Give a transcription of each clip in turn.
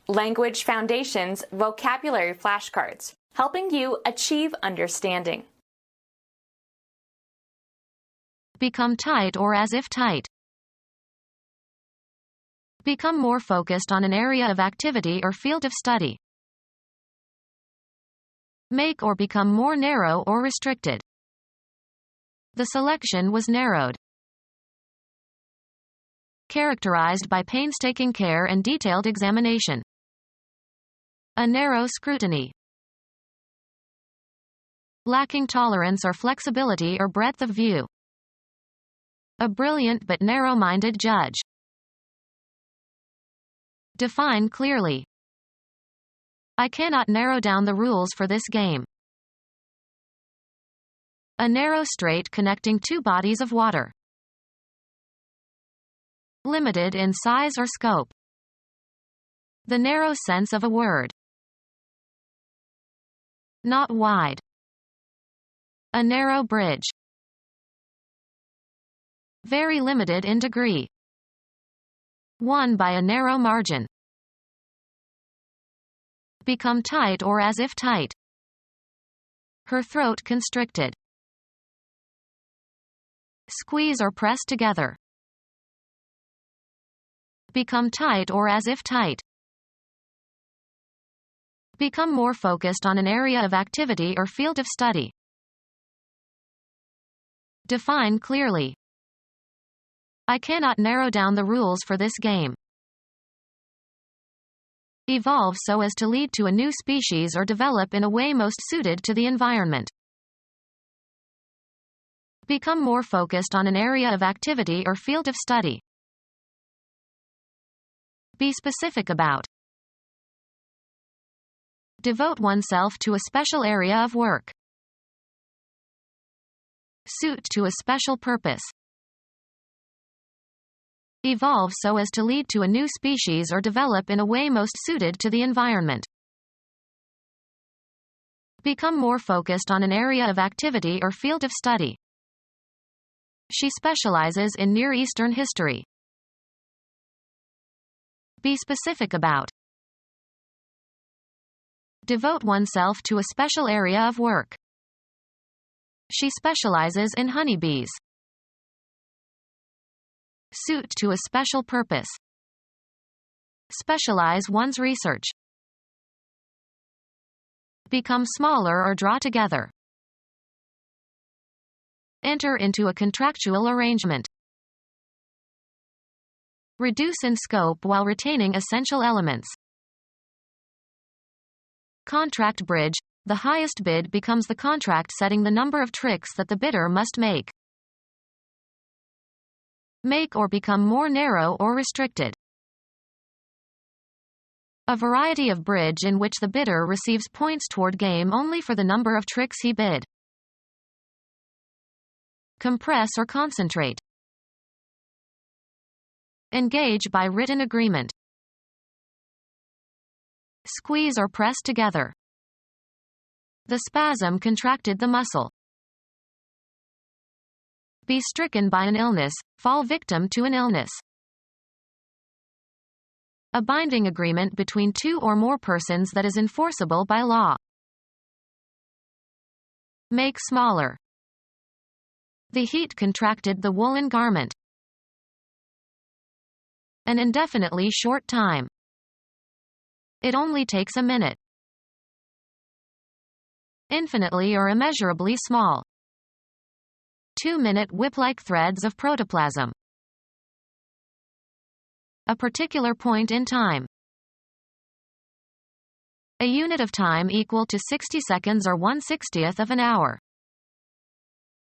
Language Foundations Vocabulary Flashcards, helping you achieve understanding. Become tight or as if tight. Become more focused on an area of activity or field of study. Make or become more narrow or restricted. The selection was narrowed. Characterized by painstaking care and detailed examination. A narrow scrutiny. Lacking tolerance or flexibility or breadth of view. A brilliant but narrow-minded judge. Define clearly. I cannot narrow down the rules for this game. A narrow strait connecting two bodies of water. Limited in size or scope. The narrow sense of a word. Not wide. A narrow bridge. Very limited in degree. Won by a narrow margin. Become tight or as if tight. Her throat constricted. Squeeze or press together. Become tight or as if tight. Become more focused on an area of activity or field of study. Define clearly. I cannot narrow down the rules for this game. Evolve so as to lead to a new species or develop in a way most suited to the environment. Become more focused on an area of activity or field of study. Be specific about. Devote oneself to a special area of work. Suit to a special purpose. Evolve so as to lead to a new species or develop in a way most suited to the environment. Become more focused on an area of activity or field of study. She specializes in Near Eastern history. Be specific about. Devote oneself to a special area of work. She specializes in honeybees. Suit to a special purpose. Specialize one's research. Become smaller or draw together. Enter into a contractual arrangement. Reduce in scope while retaining essential elements. Contract bridge. The highest bid becomes the contract setting the number of tricks that the bidder must make. Make or become more narrow or restricted. A variety of bridge in which the bidder receives points toward game only for the number of tricks he bid. Compress or concentrate. Engage by written agreement. Squeeze or press together. The spasm contracted the muscle. Be stricken by an illness, fall victim to an illness. A binding agreement between two or more persons that is enforceable by law. Make smaller. The heat contracted the woolen garment. An indefinitely short time. It only takes a minute. Infinitely or immeasurably small. 2-minute whip-like threads of protoplasm. A particular point in time. A unit of time equal to 60 seconds or 1/60th of an hour.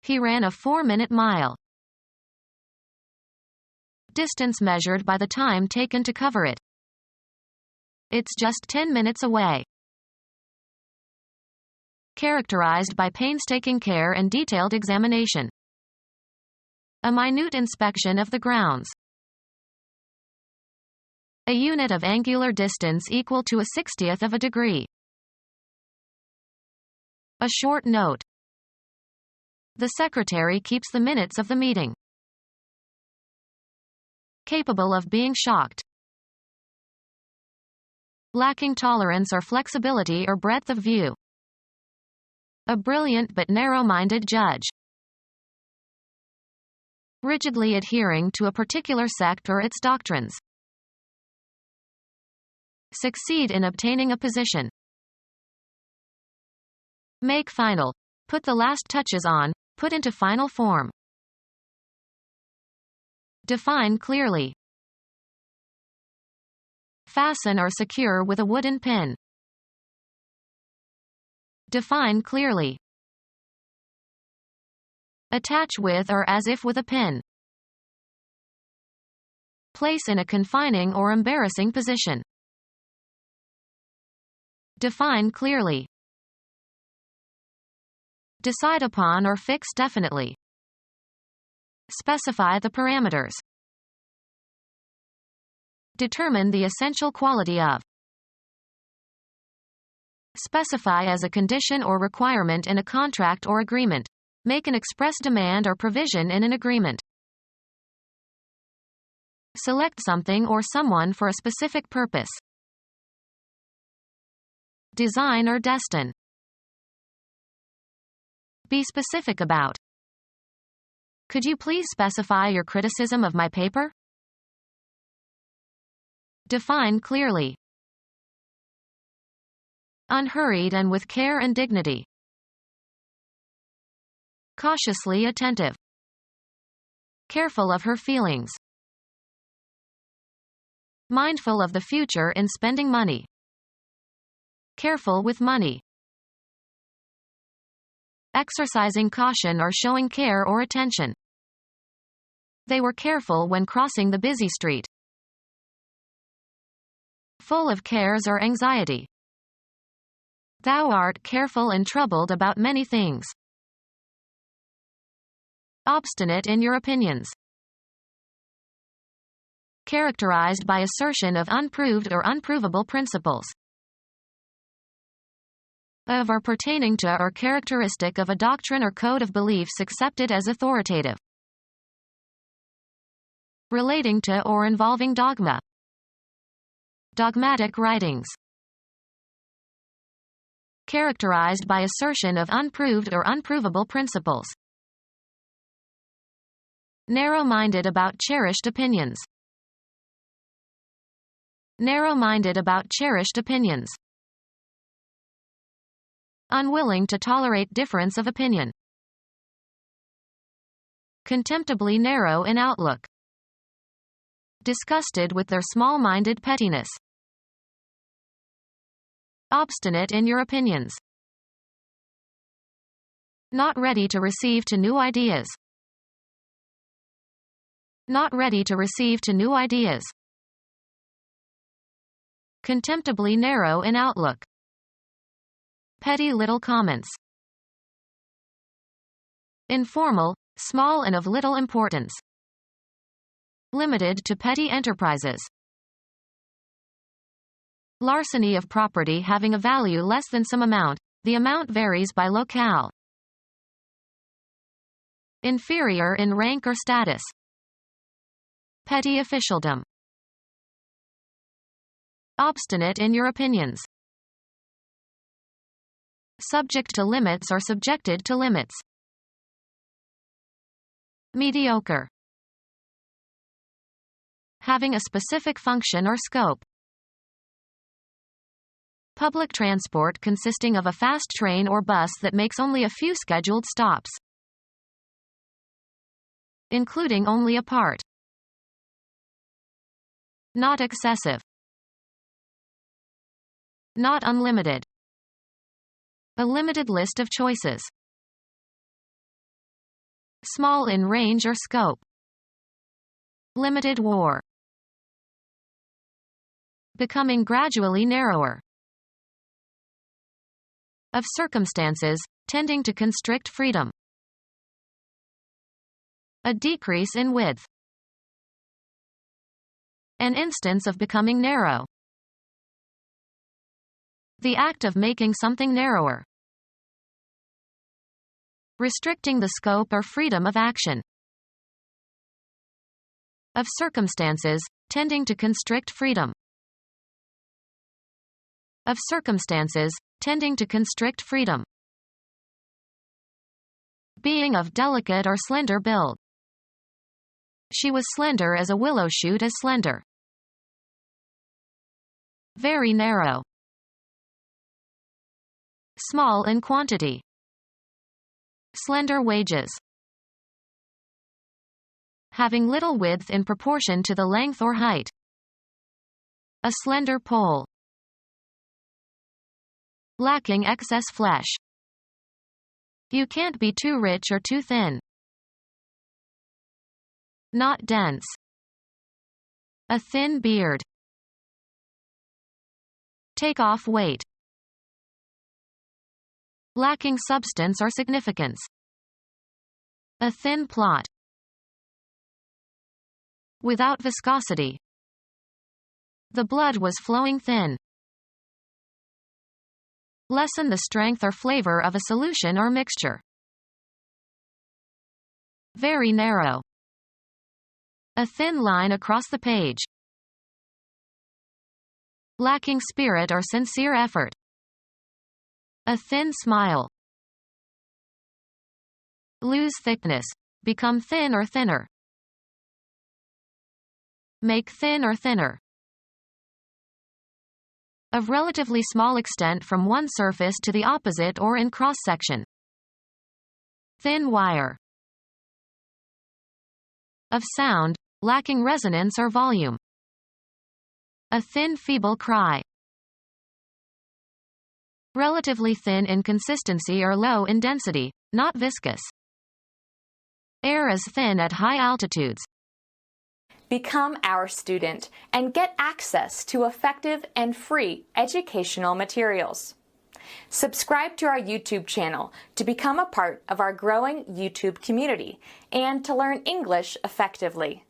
He ran a 4-minute mile. Distance measured by the time taken to cover it. It's just 10 minutes away. Characterized by painstaking care and detailed examination. A minute inspection of the grounds. A unit of angular distance equal to a 60th of a degree. A short note. The secretary keeps the minutes of the meeting. Capable of being shocked. lacking tolerance or flexibility or breadth of view. A brilliant but narrow-minded judge. Rigidly adhering to a particular sect or its doctrines. Succeed in obtaining a position. Make final. Put the last touches on, put into final form. Define clearly. Fasten or secure with a wooden pin. Define clearly. Attach with or as if with a pin. Place in a confining or embarrassing position. Define clearly. Decide upon or fix definitely. Specify the parameters. Determine the essential quality of. Specify as a condition or requirement in a contract or agreement. Make an express demand or provision in an agreement. Select something or someone for a specific purpose. Design or destine. Be specific about. Could you please specify your criticism of my paper? Define clearly. Unhurried and with care and dignity. Cautiously attentive. Careful of her feelings. Mindful of the future in spending money. Careful with money. Exercising caution or showing care or attention. They were careful when crossing the busy street. Full of cares or anxiety. Thou art careful and troubled about many things. Obstinate in your opinions. Characterized by assertion of unproved or unprovable principles. Of or pertaining to or characteristic of a doctrine or code of beliefs accepted as authoritative. Relating to or involving dogma. Dogmatic writings. Characterized by assertion of unproved or unprovable principles. Narrow-minded about cherished opinions. Narrow-minded about cherished opinions. Unwilling to tolerate difference of opinion. Contemptibly narrow in outlook. Disgusted with their small-minded pettiness. Obstinate in your opinions. Not ready to receive to new ideas. Not ready to receive to new ideas. Contemptibly narrow in outlook. Petty little comments. Informal, small and of little importance. Limited to petty enterprises. Larceny of property having a value less than some amount, the amount varies by locale. Inferior in rank or status. Petty officialdom. Obstinate in your opinions. Subject to limits or subjected to limits. Mediocre. Having a specific function or scope. Public transport consisting of a fast train or bus that makes only a few scheduled stops. Including only a part. Not excessive. Not unlimited. A limited list of choices. Small in range or scope. Limited war. Becoming gradually narrower. Of circumstances, tending to constrict freedom. A decrease in width. An instance of becoming narrow. The act of making something narrower. Restricting the scope or freedom of action. Of circumstances, tending to constrict freedom. of circumstances, tending to constrict freedom. Being of delicate or slender build. She was slender as a willow shoot is slender. Very narrow. Small in quantity. Slender wages. Having little width in proportion to the length or height. A slender pole. Lacking excess flesh. You can't be too rich or too thin. Not dense. A thin beard. Take off weight. Lacking substance or significance. A thin plot. Without viscosity. The blood was flowing thin. Lessen the strength or flavor of a solution or mixture. Very narrow. A thin line across the page. Lacking spirit or sincere effort. A thin smile. Lose thickness. Become thin or thinner. Make thin or thinner. Of relatively small extent from one surface to the opposite or in cross-section. Thin wire. Of sound, lacking resonance or volume. A thin feeble cry. Relatively thin in consistency or low in density, not viscous. Air is thin at high altitudes. Become our student and get access to effective and free educational materials. Subscribe to our YouTube channel to become a part of our growing YouTube community and to learn English effectively.